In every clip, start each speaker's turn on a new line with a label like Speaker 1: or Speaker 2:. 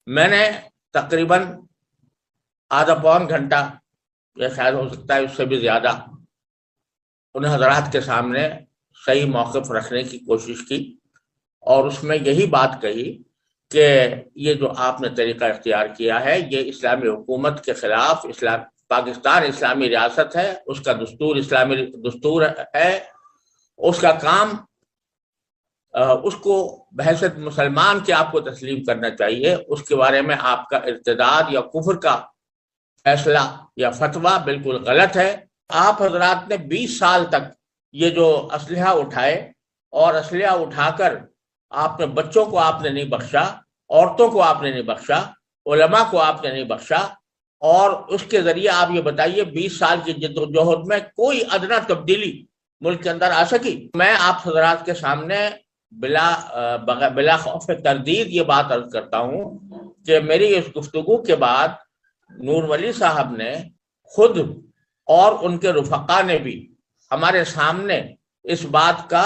Speaker 1: میں نے تقریباً آدھا پون گھنٹہ یا شاید ہو سکتا ہے اس سے بھی زیادہ ان حضرات کے سامنے صحیح موقف رکھنے کی کوشش کی، اور اس میں یہی بات کہی کہ یہ جو آپ نے طریقہ اختیار کیا ہے یہ اسلامی حکومت کے خلاف، پاکستان اسلامی ریاست ہے، اس کا دستور اسلامی دستور ہے، اس کا کام اس کو بحیثیت مسلمان کے آپ کو تسلیم کرنا چاہیے، اس کے بارے میں آپ کا ارتداد یا کفر کا فیصلہ یا فتویٰ بالکل غلط ہے۔ آپ حضرات نے 20 سال تک یہ جو اسلحہ اٹھائے، اور اسلحہ اٹھا کر آپ نے بچوں کو آپ نے نہیں بخشا، عورتوں کو آپ نے نہیں بخشا، علماء کو آپ نے نہیں بخشا، اور اس کے ذریعے آپ یہ بتائیے 20 سال کی جدوجہد میں کوئی ادنا تبدیلی ملک کے اندر آ سکی؟ میں آپ حضرات کے سامنے بلا خوف تردید یہ بات عرض کرتا ہوں کہ میری اس گفتگو کے بعد نور ولی صاحب نے خود اور ان کے رفقا نے بھی ہمارے سامنے اس بات کا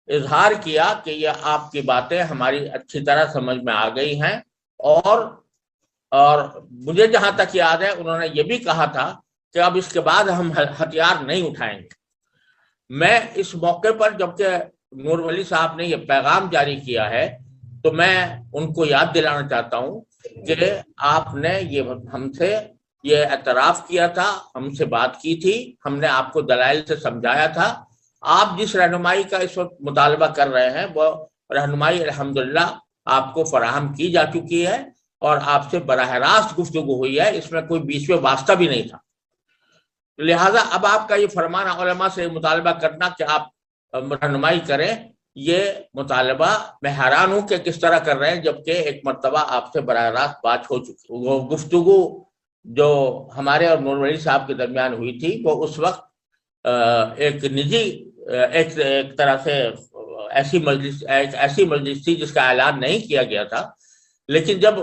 Speaker 1: اظہار کیا کہ یہ آپ کی باتیں ہماری اچھی طرح سمجھ میں آ گئی ہیں، اور مجھے جہاں تک یاد ہے انہوں نے یہ بھی کہا تھا کہ اب اس کے بعد ہم ہتھیار نہیں اٹھائیں گے۔ میں اس موقع پر جبکہ نور ولی صاحب نے یہ پیغام جاری کیا ہے تو میں ان کو یاد دلانا چاہتا ہوں کہ آپ نے یہ ہم سے یہ اعتراف کیا تھا، ہم سے بات کی تھی، ہم نے آپ کو دلائل سے سمجھایا تھا، آپ جس رہنمائی کا اس وقت مطالبہ کر رہے ہیں وہ رہنمائی الحمدللہ آپ کو فراہم کی جا چکی ہے، اور آپ سے براہ راست گفتگو ہوئی ہے، اس میں کوئی بیچ میں واسطہ بھی نہیں تھا۔ لہٰذا اب آپ کا یہ فرمانا علماء سے مطالبہ کرنا کہ آپ رہنمائی کریں، یہ مطالبہ میں حیران ہوں کہ کس طرح کر رہے ہیں، جبکہ ایک مرتبہ آپ سے براہ راست بات ہو چکی۔ وہ گفتگو جو ہمارے اور نور ولی صاحب کے درمیان ہوئی تھی وہ اس وقت ایک نجی ایک طرح سے ایسی مجلس تھی جس کا اعلان نہیں کیا گیا تھا، لیکن جب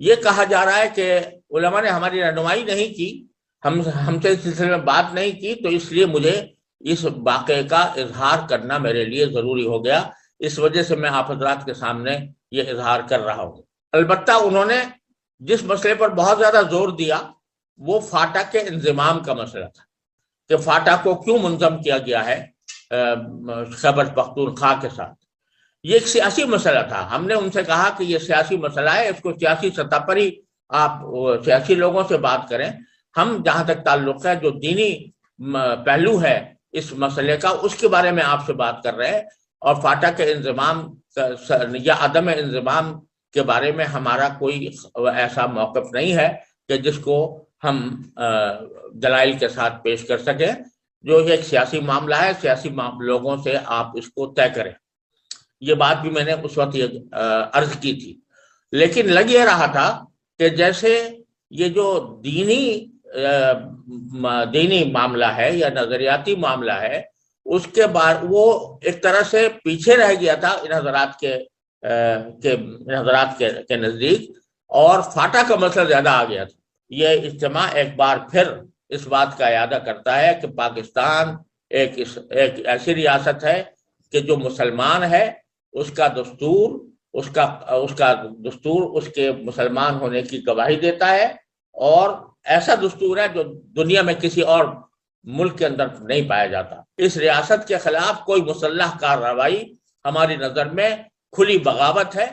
Speaker 1: یہ کہا جا رہا ہے کہ علماء نے ہماری رہنمائی نہیں کی، ہم سے اس سلسلے میں بات نہیں کی، تو اس لیے مجھے اس واقعے کا اظہار کرنا میرے لیے ضروری ہو گیا، اس وجہ سے میں آپ حضرات کے سامنے یہ اظہار کر رہا ہوں۔ البتہ انہوں نے جس مسئلے پر بہت زیادہ زور دیا وہ فاٹا کے انضمام کا مسئلہ تھا کہ فاٹا کو کیوں منظم کیا گیا ہے خیبر پختونخوا کے ساتھ۔ یہ ایک سیاسی مسئلہ تھا، ہم نے ان سے کہا کہ یہ سیاسی مسئلہ ہے، اس کو سیاسی سطح پر ہی آپ سیاسی لوگوں سے بات کریں، ہم جہاں تک تعلق ہے جو دینی پہلو ہے اس مسئلے کا اس کے بارے میں آپ سے بات کر رہے ہیں، اور فاٹا کے انضمام یا عدم انضمام کے بارے میں ہمارا کوئی ایسا موقف نہیں ہے کہ جس کو ہم دلائل کے ساتھ پیش کر سکیں، جو ایک سیاسی معاملہ ہے، سیاسی لوگوں سے آپ اس کو طے کریں۔ یہ بات بھی میں نے اس وقت عرض کی تھی، لیکن لگ یہ رہا تھا کہ جیسے یہ جو دینی معاملہ ہے یا نظریاتی معاملہ ہے اس کے بعد وہ ایک طرح سے پیچھے رہ گیا تھا ان حضرات کے نزدیک، اور فاٹا کا مسئلہ زیادہ آ گیا تھا۔ یہ اجتماع ایک بار پھر اس بات کا اعادہ کرتا ہے کہ پاکستان ایک ایسی ریاست ہے کہ جو مسلمان ہے، اس کا دستور اس کے مسلمان ہونے کی گواہی دیتا ہے، اور ایسا دستور ہے جو دنیا میں کسی اور ملک کے اندر نہیں پایا جاتا۔ اس ریاست کے خلاف کوئی مسلح کارروائی ہماری نظر میں کھلی بغاوت ہے،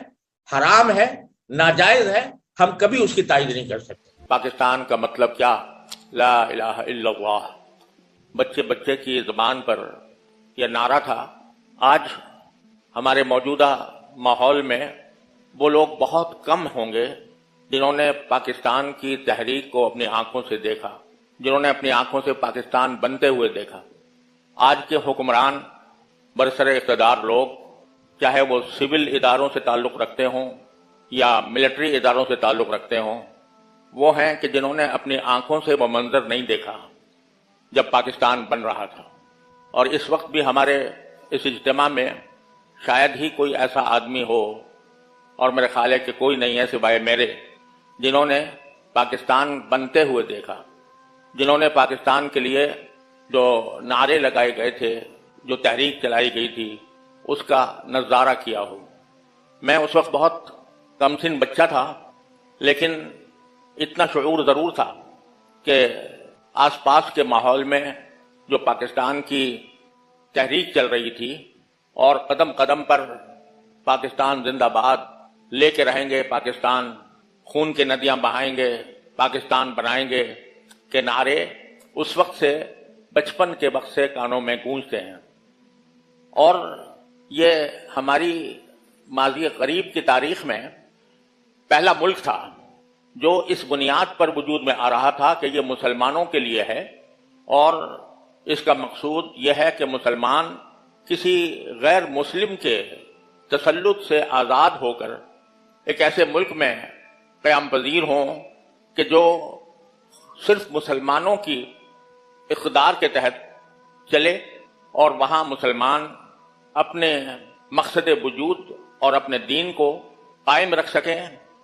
Speaker 1: حرام ہے، ناجائز ہے، ہم کبھی اس کی تائید نہیں کر سکتے۔
Speaker 2: پاکستان کا مطلب کیا؟ لا الہ الا اللہ، بچے بچے کی زبان پر یہ نعرہ تھا۔ آج ہمارے موجودہ ماحول میں وہ لوگ بہت کم ہوں گے جنہوں نے پاکستان کی تحریک کو اپنی آنکھوں سے دیکھا، جنہوں نے اپنی آنکھوں سے پاکستان بنتے ہوئے دیکھا۔ آج کے حکمران برسر اقتدار لوگ، چاہے وہ سول اداروں سے تعلق رکھتے ہوں یا ملٹری اداروں سے تعلق رکھتے ہوں، وہ ہیں کہ جنہوں نے اپنی آنکھوں سے وہ منظر نہیں دیکھا جب پاکستان بن رہا تھا۔ اور اس وقت بھی ہمارے اس اجتماع میں شاید ہی کوئی ایسا آدمی ہو، اور میرے خیال ہے کہ کوئی نہیں ہے سوائے میرے، جنہوں نے پاکستان بنتے ہوئے دیکھا، جنہوں نے پاکستان کے لیے جو نعرے لگائے گئے تھے، جو تحریک چلائی گئی تھی، اس کا نظارہ کیا ہو۔ میں اس وقت بہت کم سن بچہ تھا، لیکن اتنا شعور ضرور تھا کہ آس پاس کے ماحول میں جو پاکستان کی تحریک چل رہی تھی اور قدم قدم پر پاکستان زندہ باد، لے کے رہیں گے پاکستان، خون کی ندیاں بہائیں گے، پاکستان بنائیں گے کے نعرے اس وقت سے، بچپن کے وقت سے کانوں میں گونجتے ہیں. اور یہ ہماری ماضی قریب کی تاریخ میں پہلا ملک تھا جو اس بنیاد پر وجود میں آ رہا تھا کہ یہ مسلمانوں کے لیے ہے، اور اس کا مقصود یہ ہے کہ مسلمان کسی غیر مسلم کے تسلط سے آزاد ہو کر ایک ایسے ملک میں قیام پذیر ہوں کہ جو صرف مسلمانوں کی اقتدار کے تحت چلے، اور وہاں مسلمان اپنے مقصد وجود اور اپنے دین کو قائم رکھ سکیں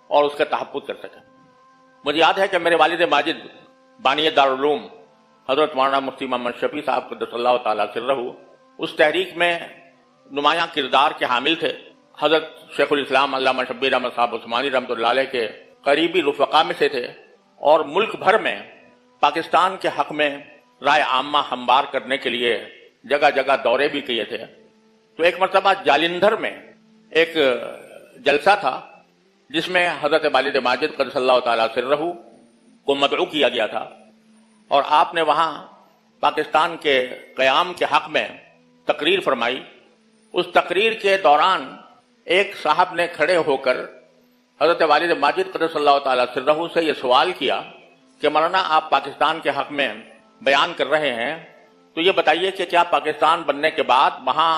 Speaker 2: اور اس کا تحفظ کر سکیں. مجھے یاد ہے کہ میرے والد ماجد بانی دارالعلوم حضرت مولانا مفتی محمد شفیع صاحب قدس اللہ تعالیٰ سرہ اس تحریک میں نمایاں کردار کے حامل تھے. حضرت شیخ الاسلام علامہ شبیر احمد صاحب عثمانی رحمۃ اللہ علیہ کے قریبی رفقا میں سے تھے، اور ملک بھر میں پاکستان کے حق میں رائے عامہ ہموار کرنے کے لیے جگہ جگہ دورے بھی کیے تھے. تو ایک مرتبہ جالندھر میں ایک جلسہ تھا جس میں حضرت والد ماجد قدس اللہ تعالیٰ سرہ کو مدعو کیا گیا تھا، اور آپ نے وہاں پاکستان کے قیام کے حق میں تقریر فرمائی. اس تقریر کے دوران ایک صاحب نے کھڑے ہو کر حضرت والد ماجد قدس اللہ تعالیٰ سرہ سے یہ سوال کیا کہ مولانا آپ پاکستان کے حق میں بیان کر رہے ہیں، تو یہ بتائیے کہ کیا پاکستان بننے کے بعد وہاں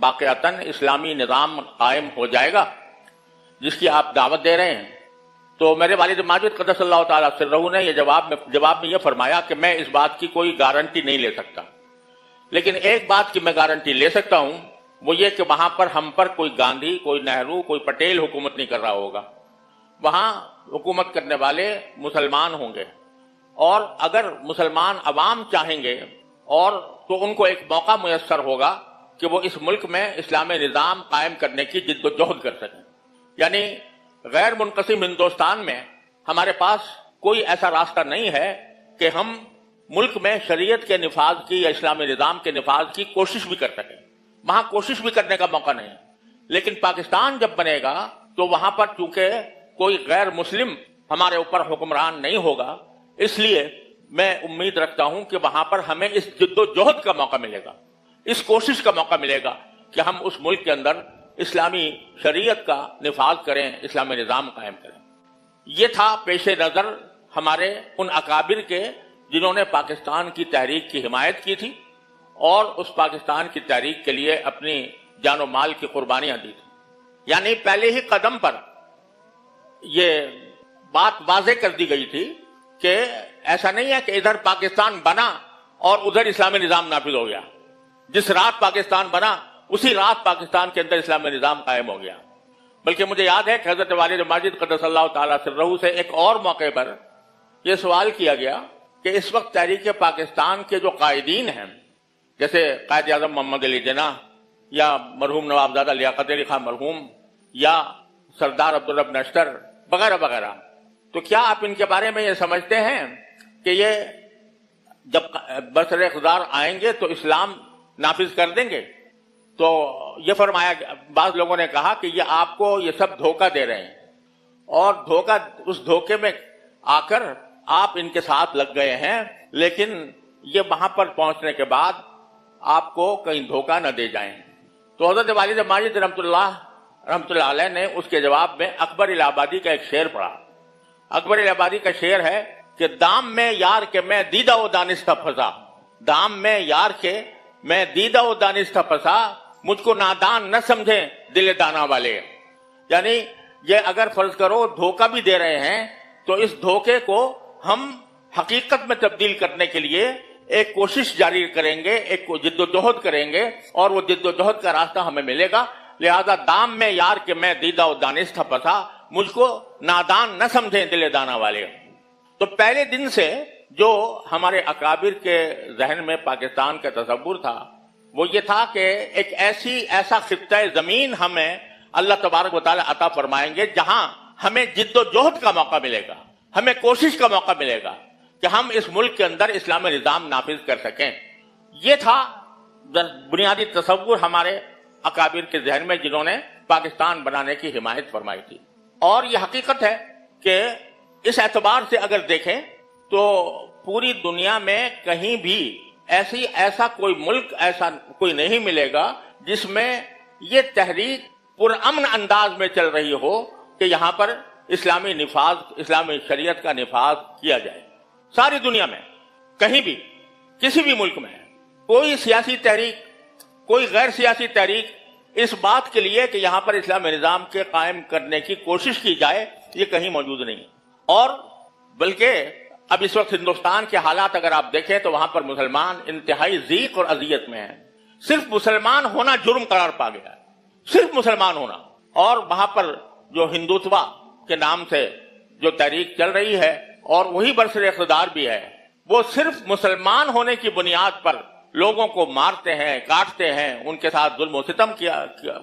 Speaker 2: واقعتاً اسلامی نظام قائم ہو جائے گا جس کی آپ دعوت دے رہے ہیں؟ تو میرے والد ماجد قدس اللہ تعالیٰ سرہ نے یہ جواب میں یہ فرمایا کہ میں اس بات کی کوئی گارنٹی نہیں لے سکتا، لیکن ایک بات کی میں گارنٹی لے سکتا ہوں، وہ یہ کہ وہاں پر ہم پر کوئی گاندھی، کوئی نہرو، کوئی پٹیل حکومت نہیں کر رہا ہوگا. وہاں حکومت کرنے والے مسلمان ہوں گے، اور اگر مسلمان عوام چاہیں گے اور تو ان کو ایک موقع میسر ہوگا کہ وہ اس ملک میں اسلامی نظام قائم کرنے کی جد و جہد کر سکیں. یعنی غیر منقسم ہندوستان میں ہمارے پاس کوئی ایسا راستہ نہیں ہے کہ ہم ملک میں شریعت کے نفاذ کی یا اسلامی نظام کے نفاذ کی کوشش بھی کر سکیں. وہاں کوشش بھی کرنے کا موقع نہیں. لیکن پاکستان جب بنے گا تو وہاں پر چونکہ کوئی غیر مسلم ہمارے اوپر حکمران نہیں ہوگا، اس لیے میں امید رکھتا ہوں کہ وہاں پر ہمیں اس جد و جہد کا موقع ملے گا، اس کوشش کا موقع ملے گا کہ ہم اس ملک کے اندر اسلامی شریعت کا نفاذ کریں، اسلامی نظام قائم کریں. یہ تھا پیش نظر ہمارے ان اکابر کے جنہوں نے پاکستان کی تحریک کی حمایت کی تھی اور اس پاکستان کی تحریک کے لیے اپنی جان و مال کی قربانیاں دی تھی. یعنی پہلے ہی قدم پر یہ بات واضح کر دی گئی تھی کہ ایسا نہیں ہے کہ ادھر پاکستان بنا اور ادھر اسلامی نظام نافذ ہو گیا. جس رات پاکستان بنا اسی رات پاکستان کے اندر اسلامی نظام قائم ہو گیا. بلکہ مجھے یاد ہے کہ حضرت والد ماجد قدس اللہ تعالیٰ سرہ سے ایک اور موقع پر یہ سوال کیا گیا کہ اس وقت تحریک پاکستان کے جو قائدین ہیں، جیسے قائد اعظم محمد علی جناح یا مرحوم نوابزادہ لیاقت علی خان مرحوم یا سردار عبدالرب نشتر وغیرہ وغیرہ، تو کیا آپ ان کے بارے میں یہ سمجھتے ہیں کہ یہ جب برسر اقتدار آئیں گے تو اسلام نافذ کر دیں گے؟ تو یہ فرمایا، بعض لوگوں نے کہا کہ یہ آپ کو یہ سب دھوکہ دے رہے ہیں، اور اس دھوکے میں آ کر آپ ان کے ساتھ لگ گئے ہیں، لیکن یہ وہاں پر پہنچنے کے بعد آپ کو کہیں دھوکہ نہ دے جائیں. تو حضرت والد ماجد رحمۃ اللہ علیہ نے اس کے جواب میں اکبر الہ آبادی کا ایک شعر پڑھا. اکبر الہ آبادی کا شعر ہے کہ دام میں یار کے میں دیدہ و دانستہ پھنسا، دام میں یار کے میں دیدہ و دانستہ پھنسا، مجھ کو نادان نہ سمجھیں دل دانا والے. یعنی یہ اگر فرض کرو دھوکہ بھی دے رہے ہیں تو اس دھوکے کو ہم حقیقت میں تبدیل کرنے کے لیے ایک کوشش جاری کریں گے، ایک جد و جہد کریں گے، اور وہ جد و جہد کا راستہ ہمیں ملے گا. لہذا دام میں یار کے میں دیدہ و دانستہ پھنسا، مجھ کو نادان نہ سمجھیں دل دانا والے. تو پہلے دن سے جو ہمارے اکابر کے ذہن میں پاکستان کا تصور تھا وہ یہ تھا کہ ایک ایسا خطہ زمین ہمیں اللہ تبارک و تعالی عطا فرمائیں گے جہاں ہمیں جد و جہد کا موقع ملے گا، ہمیں کوشش کا موقع ملے گا کہ ہم اس ملک کے اندر اسلامی نظام نافذ کر سکیں۔ یہ تھا بنیادی تصور ہمارے اکابر کے ذہن میں جنہوں نے پاکستان بنانے کی حمایت فرمائی تھی۔ اور یہ حقیقت ہے کہ اس اعتبار سے اگر دیکھیں تو پوری دنیا میں کہیں بھی ایسا کوئی ملک ایسا کوئی نہیں ملے گا جس میں یہ تحریک پرامن انداز میں چل رہی ہو کہ یہاں پر اسلامی شریعت کا نفاذ کیا جائے۔ ساری دنیا میں کہیں بھی کسی بھی ملک میں کوئی سیاسی تحریک، کوئی غیر سیاسی تحریک اس بات کے لیے کہ یہاں پر اسلامی نظام کے قائم کرنے کی کوشش کی جائے، یہ کہیں موجود نہیں۔ اور بلکہ اب اس وقت ہندوستان کے حالات اگر آپ دیکھیں تو وہاں پر مسلمان انتہائی ضیق اور اذیت میں ہیں۔ صرف مسلمان ہونا جرم قرار پا گیا ہے، صرف مسلمان ہونا۔ اور وہاں پر جو ہندوتوا کے نام سے جو تحریک چل رہی ہے اور وہی برسر اقتدار بھی ہے، وہ صرف مسلمان ہونے کی بنیاد پر لوگوں کو مارتے ہیں، کاٹتے ہیں، ان کے ساتھ ظلم و ستم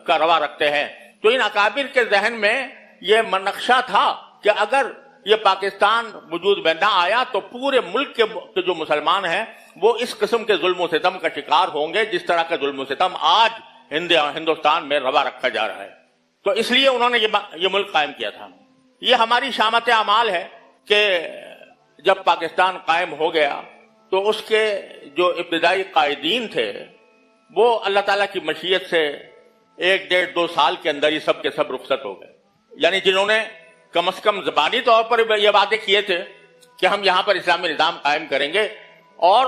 Speaker 2: کا روا رکھتے ہیں۔ تو ان اکابر کے ذہن میں یہ منقشہ تھا کہ اگر یہ پاکستان وجود میں نہ آیا تو پورے ملک کے جو مسلمان ہیں وہ اس قسم کے ظلم و ستم کا شکار ہوں گے جس طرح کا ظلم و ستم آج ہندوستان میں روا رکھا جا رہا ہے۔ تو اس لیے انہوں نے یہ ملک قائم کیا تھا۔ یہ ہماری شامت اعمال ہے کہ جب پاکستان قائم ہو گیا تو اس کے جو ابتدائی قائدین تھے وہ اللہ تعالیٰ کی مشیت سے 1 ڈیڑھ 2 سال کے اندر ہی سب کے سب رخصت ہو گئے۔ یعنی جنہوں نے کم از کم زبانی طور پر یہ وعدے کیے تھے کہ ہم یہاں پر اسلامی نظام قائم کریں گے، اور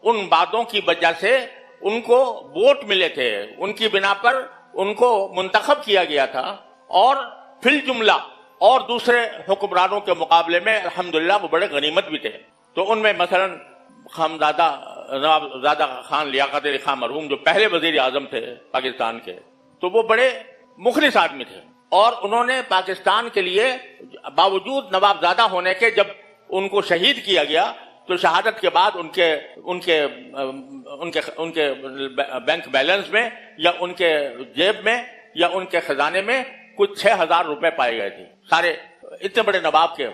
Speaker 2: ان باتوں کی وجہ سے ان کو ووٹ ملے تھے، ان کی بنا پر ان کو منتخب کیا گیا تھا، اور فی الجملہ اور دوسرے حکمرانوں کے مقابلے میں الحمدللہ وہ بڑے غنیمت بھی تھے۔ تو ان میں مثلا نوابزادہ خان لیاقت علی خان مرحوم جو پہلے وزیر اعظم تھے پاکستان کے، تو وہ بڑے مخلص آدمی تھے، اور انہوں نے پاکستان کے لیے باوجود نوابزادہ ہونے کے جب ان کو شہید کیا گیا تو شہادت کے بعد ان کے بینک بیلنس میں یا ان کے جیب میں یا ان کے خزانے میں کچھ 6,000 روپے پائے گئے تھے، سارے اتنے بڑے نواب کے،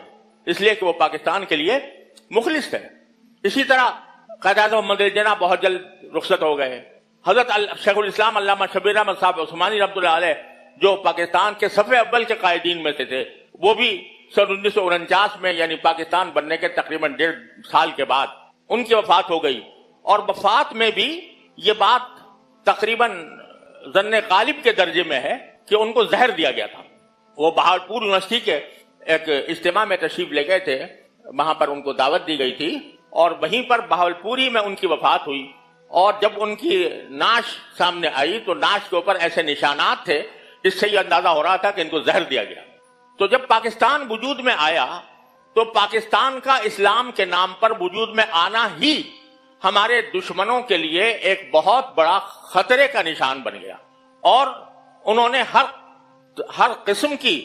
Speaker 2: اس لیے کہ وہ پاکستان کے لیے مخلص تھے۔ اسی طرح قائد اعظم محمد علی جناح بہت جلد رخصت ہو گئے۔ حضرت شیخ الاسلام علامہ شبیر احمد صاحب عثمانی رحمۃ اللہ علیہ جو پاکستان کے صف اول کے قائدین میں سے تھے، وہ بھی سن 1949 میں یعنی پاکستان بننے کے تقریباً 1.5 سال کے بعد ان کی وفات ہو گئی، اور وفات میں بھی یہ بات تقریباً ظن غالب کے درجے میں ہے کہ ان کو زہر دیا گیا تھا۔ وہ بہاولپور یونیورسٹی کے ایک اجتماع میں تشریف لے گئے تھے، وہاں پر ان کو دعوت دی گئی تھی، اور وہیں پر بہاولپوری میں ان کی وفات ہوئی۔ اور جب ان کی نعش سامنے آئی تو نعش کے اوپر ایسے نشانات تھے جس سے یہ اندازہ ہو رہا تھا کہ ان کو زہر دیا گیا۔ تو جب پاکستان وجود میں آیا تو پاکستان کا اسلام کے نام پر وجود میں آنا ہی ہمارے دشمنوں کے لیے ایک بہت بڑا خطرے کا نشان بن گیا، اور انہوں نے ہر قسم کی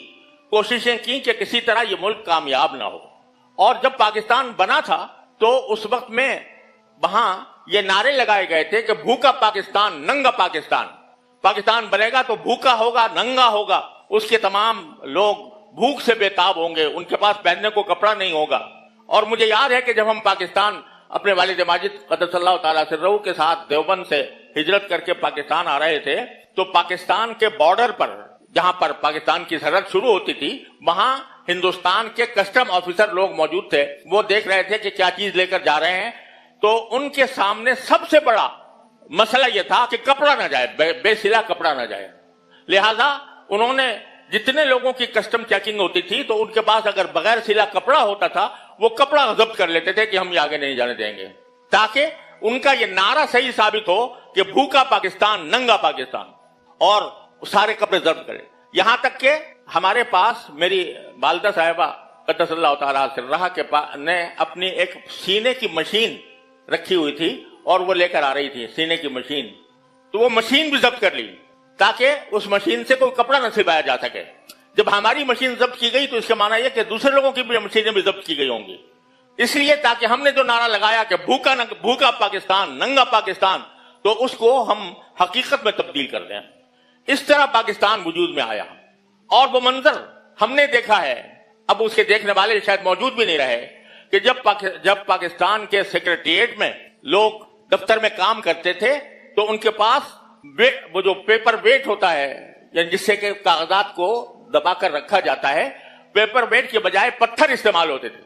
Speaker 2: کوششیں کی کہ کسی طرح یہ ملک کامیاب نہ ہو۔ اور جب پاکستان بنا تھا تو اس وقت میں وہاں یہ نعرے لگائے گئے تھے کہ بھوکا پاکستان ننگا پاکستان، پاکستان بنے گا تو بھوکا ہوگا، ننگا ہوگا، اس کے تمام لوگ بھوک سے بےتاب ہوں گے، ان کے پاس پہننے کو کپڑا نہیں ہوگا۔ اور مجھے یاد ہے کہ جب ہم پاکستان اپنے والد ماجد قدس اللہ تعالیٰ سرہ کے ساتھ دیوبند سے ہجرت کر کے پاکستان آ رہے تھے تو پاکستان کے بارڈر پر جہاں پر پاکستان کی سرحد شروع ہوتی تھی وہاں ہندوستان کے کسٹم آفیسر لوگ موجود تھے، وہ دیکھ رہے تھے کہ کیا چیز لے کر جا رہے ہیں، تو ان کے سامنے سب سے بڑا مسئلہ یہ تھا کہ کپڑا نہ جائے، بے سلا کپڑا نہ جائے۔ لہذا انہوں نے جتنے لوگوں کی کسٹم چیکنگ ہوتی تھی تو ان کے پاس اگر بغیر سلا کپڑا ہوتا تھا وہ کپڑا ضبط کر لیتے تھے کہ ہم یہ آگے نہیں جانے دیں گے، تاکہ ان کا یہ نعرہ صحیح ثابت ہو کہ بھوکا پاکستان ننگا پاکستان، اور سارے کپڑے ضبط کرے۔ یہاں تک کہ ہمارے پاس میری والدہ صاحبہ قدس اللہ تعالیٰ سرہ کے نے اپنی ایک سینے کی مشین رکھی ہوئی تھی اور وہ لے کر آ رہی تھی سینے کی مشین، تو وہ مشین بھی ضبط کر لی تاکہ اس مشین سے کوئی کپڑا نہ سلوایا جا سکے۔ جب ہماری مشین ضبط کی گئی تو اس کا معنی یہ کہ دوسرے لوگوں کی بھی مشینیں بھی ضبط کی گئی ہوں گی، اس لیے تاکہ ہم نے جو نعرہ لگایا کہ بھوکا پاکستان ننگا پاکستان، تو اس کو ہم حقیقت میں تبدیل کر دیں۔ اس طرح پاکستان وجود میں آیا، اور وہ منظر ہم نے دیکھا ہے، اب اس کے دیکھنے والے شاید موجود بھی نہیں رہے، کہ جب پاکستان کے سیکریٹریٹ میں لوگ دفتر میں کام کرتے تھے تو ان کے پاس وہ جو پیپر ویٹ ہوتا ہے، یعنی جس سے کہ کاغذات کو دبا کر رکھا جاتا ہے، پیپر ویٹ کے بجائے پتھر استعمال ہوتے تھے،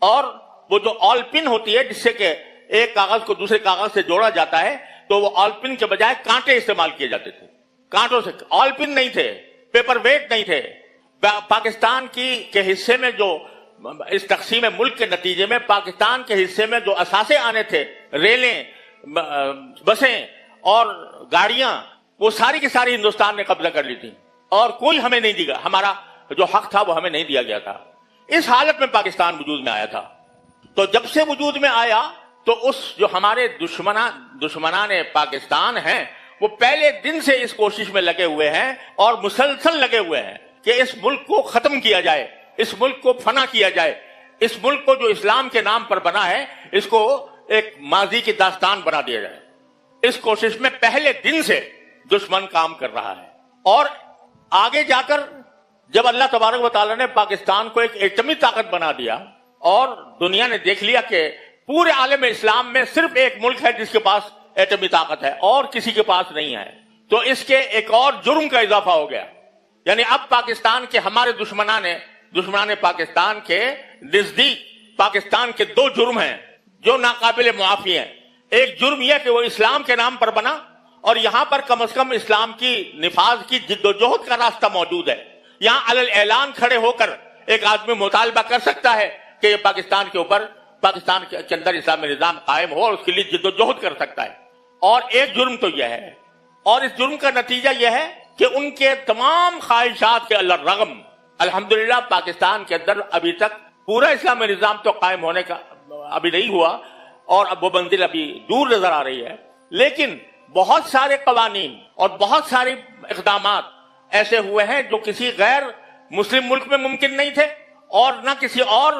Speaker 2: اور وہ جو آل پن ہوتی ہے جس سے کہ ایک کاغذ کو دوسرے کاغذ سے جوڑا جاتا ہے، تو وہ آل پن کے بجائے کانٹے استعمال کیے جاتے تھے، کانٹوں سے، آل پن نہیں تھے، پیپر ویٹ نہیں تھے۔ پاکستان کے حصے میں جو اس تقسیم ملک کے نتیجے میں پاکستان کے حصے میں جو اثاثے آنے تھے، ریلیں، بسیں اور گاڑیاں، وہ ساری کی ساری ہندوستان نے قبضہ کر لی تھی، اور کوئی ہمیں نہیں دیا، ہمارا جو حق تھا وہ ہمیں نہیں دیا گیا تھا۔ اس حالت میں پاکستان وجود میں آیا تھا۔ تو جب سے وجود میں آیا تو اس جو ہمارے دشمنان پاکستان ہیں، وہ پہلے دن سے اس کوشش میں لگے ہوئے ہیں اور مسلسل لگے ہوئے ہیں کہ اس ملک کو ختم کیا جائے، اس ملک کو فنا کیا جائے، اس ملک کو جو اسلام کے نام پر بنا ہے اس کو ایک ماضی کی داستان بنا دیا جائے۔ اس کوشش میں پہلے دن سے دشمن کام کر رہا ہے، اور آگے جا کر جب اللہ تبارک و تعالیٰ نے پاکستان کو ایک ایٹمی طاقت بنا دیا اور دنیا نے دیکھ لیا کہ پورے عالم اسلام میں صرف ایک ملک ہے جس کے پاس ایٹمی طاقت ہے اور کسی کے پاس نہیں ہے، تو اس کے ایک اور جرم کا اضافہ ہو گیا۔ یعنی اب پاکستان کے ہمارے دشمنان پاکستان کے نزدیک پاکستان کے دو جرم ہیں جو ناقابل معافی ہیں۔ ایک جرم یہ کہ وہ اسلام کے نام پر بنا، اور یہاں پر کم از کم اسلام کی نفاذ کی جد و جہد کا راستہ موجود ہے۔ یہاں علی اعلان کھڑے ہو کر ایک آدمی مطالبہ کر سکتا ہے کہ یہ پاکستان کے اندر اسلامی نظام قائم ہو، اور اس کے لیے جد و جہد کر سکتا ہے۔ اور ایک جرم تو یہ ہے، اور اس جرم کا نتیجہ یہ ہے کہ ان کے تمام خواہشات کے الرغم الحمدللہ پاکستان کے اندر ابھی تک پورا اسلامی نظام تو قائم ہونے کا ابھی نہیں ہوا، اور اب وہ منزل ابھی دور نظر آ رہی ہے، لیکن بہت سارے قوانین اور بہت سارے اقدامات ایسے ہوئے ہیں جو کسی غیر مسلم ملک میں ممکن نہیں تھے، اور نہ کسی اور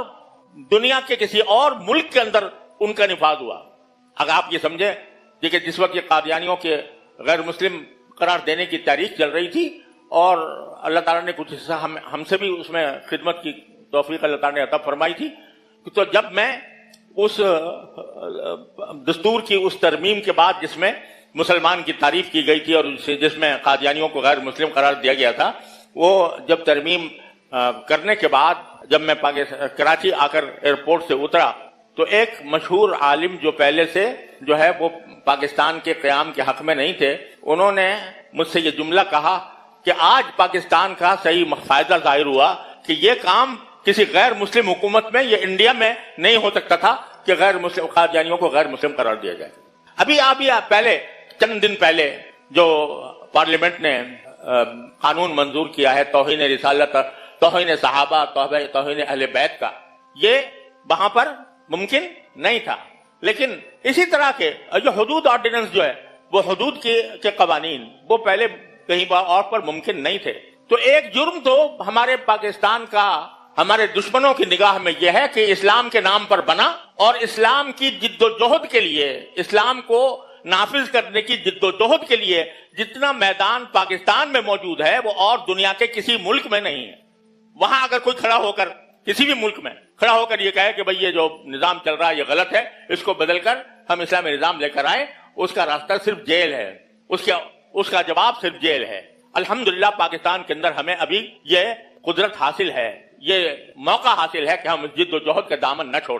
Speaker 2: دنیا کے کسی اور ملک کے اندر ان کا نفاذ ہوا۔ اگر آپ یہ سمجھیں کہ جس وقت یہ قادیانیوں کے غیر مسلم قرار دینے کی تاریخ چل رہی تھی، اور اللہ تعالیٰ نے کچھ حصہ ہم سے بھی اس میں خدمت کی توفیق اللہ تعالیٰ نے عطا فرمائی تھی، تو جب میں اس دستور کی اس ترمیم کے بعد جس میں مسلمان کی تعریف کی گئی تھی اور جس میں قادیانیوں کو غیر مسلم قرار دیا گیا تھا، وہ جب ترمیم کرنے کے بعد جب میں کراچی آ کر ایئرپورٹ سے اترا تو ایک مشہور عالم جو پہلے سے جو ہے وہ پاکستان کے قیام کے حق میں نہیں تھے، انہوں نے مجھ سے یہ جملہ کہا کہ آج پاکستان کا صحیح فائدہ ظاہر ہوا کہ یہ کام کسی غیر مسلم حکومت میں یا انڈیا میں نہیں ہو سکتا تھا کہ غیر مسلم قادیانیوں کو غیر مسلم قرار دیا جائے۔ ابھی پہلے چند دن پہلے جو پارلیمنٹ نے قانون منظور کیا ہے توہین رسالت، توہین صحابہ، توہین اہل بیت کا، یہ وہاں پر ممکن نہیں تھا، لیکن اسی طرح کے جو حدود آرڈیننس جو ہے وہ حدود کے قوانین وہ پہلے کہیں اور پر ممکن نہیں تھے۔ تو ایک جرم تو ہمارے پاکستان کا ہمارے دشمنوں کی نگاہ میں یہ ہے کہ اسلام کے نام پر بنا، اور اسلام کی جد و جہد کے لیے، اسلام کو نافذ کرنے کی جد و جہد کے لیے جتنا میدان پاکستان میں موجود ہے وہ اور دنیا کے کسی ملک میں نہیں ہے۔ وہاں اگر کوئی کھڑا ہو کر کسی بھی ملک میں کھڑا ہو کر یہ کہے کہ بھئی یہ جو نظام چل رہا ہے یہ غلط ہے، اس کو بدل کر ہم اسلامی نظام لے کر آئے، اس کا راستہ صرف جیل ہے، اس کا جواب صرف جیل ہے۔ الحمدللہ پاکستان کے اندر ہمیں ابھی یہ قدرت حاصل ہے، یہ موقع حاصل ہے کہ ہم جد و جہد کا دامن نہ چھوڑیں۔